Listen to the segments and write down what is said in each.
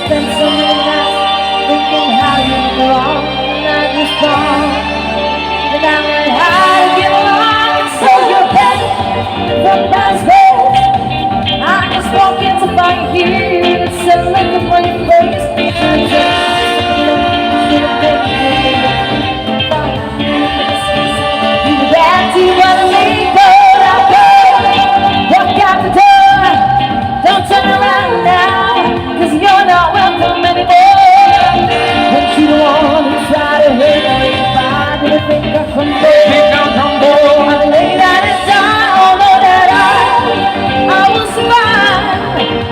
spent so many nights thinking how you were wrong and I was wrong. And I'm like, how to get along? So you're back from past days. I just walk in to find you here and sit looking for your face. You back to what I made, but I go. Walk out the door, don't turn around now, 'cause you're not welcome anymore. Don't you wanna try to hurt anybody to think I come back? I lay down and die, although that I will survive.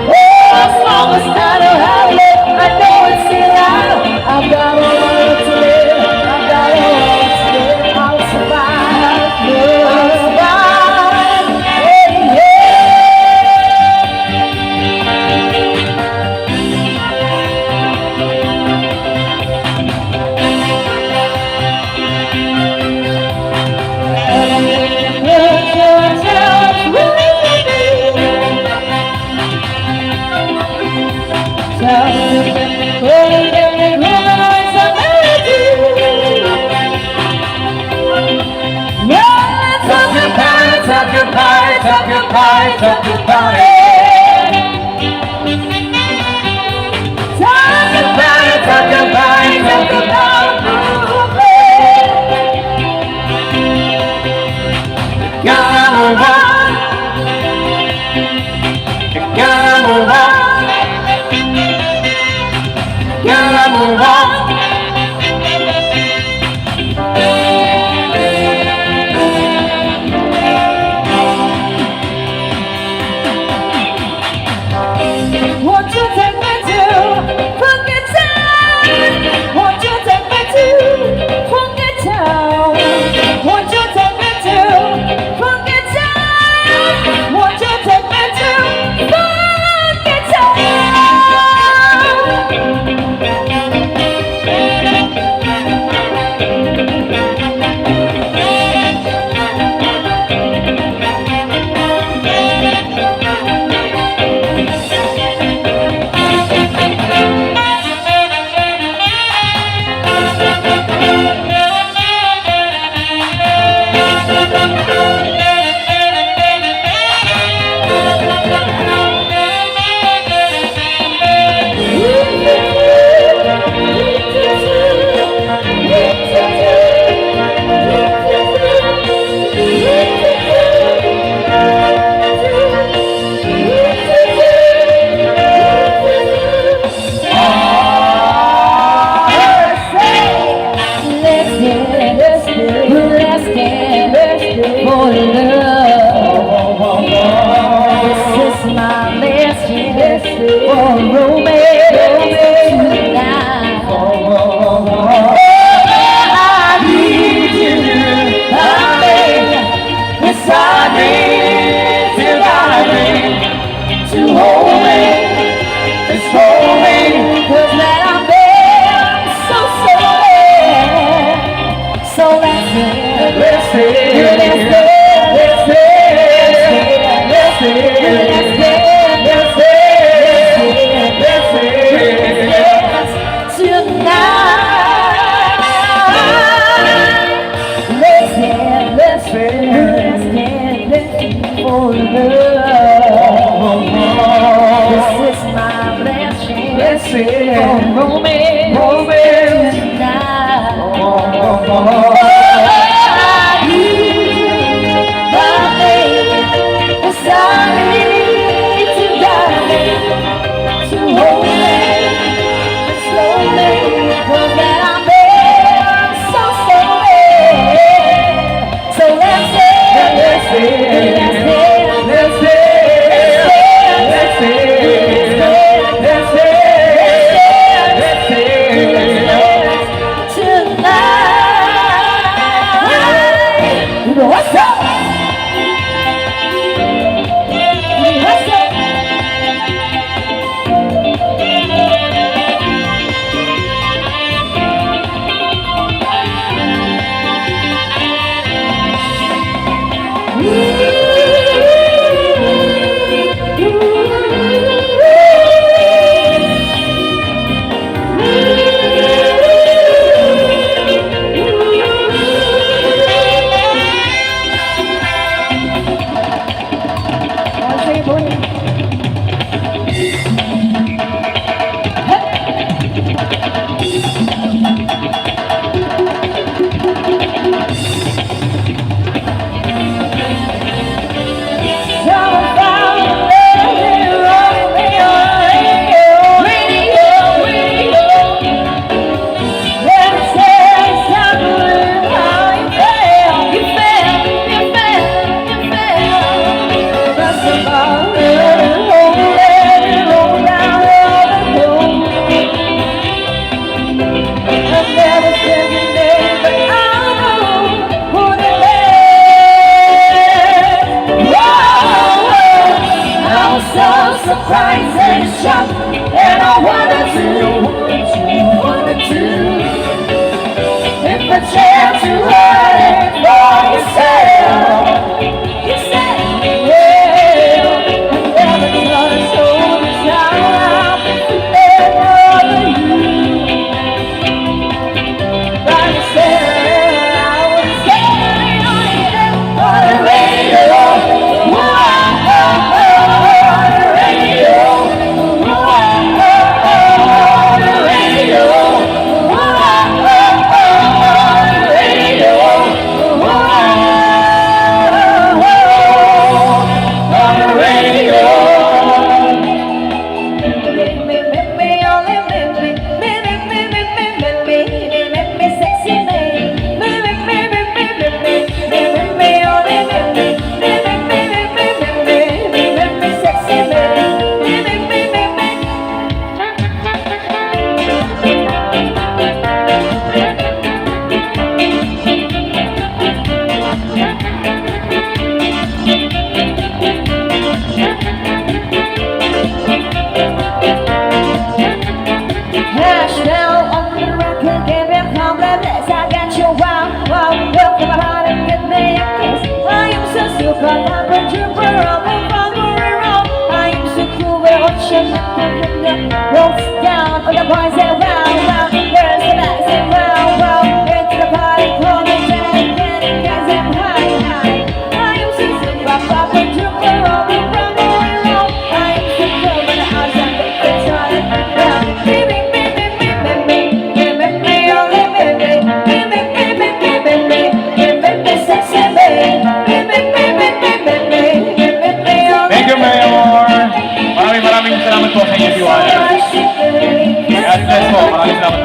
Oh, as long as I know how to live, I know it's still alive. I've got a world to live, I've got a world to live. I'll survive, I'll survive, yeah, yeah. Talk about it. Talk about it. Talk about it. Talk about it. Talk about it. Gotta move on. Gotta move on. Gotta move on. Tonight and trooper, I'll be following around. I am so cool, we're watching the rolls down on the boys say wow, wow. Girls the back say wow, wow. Into the party, call me Jack, and guys I'm high, high. I am so cool, pop and trooper, I'll be following around. I am so cool, when the house I'm it's on it. Baby, baby, baby, baby, baby, baby, only baby, baby, baby, baby, baby, baby, sexy baby, baby, baby, baby, baby, baby, only. Thank you, Mayor. Maraming salamat po sa inyo, Tiwala. God bless po. Maraming salamat po.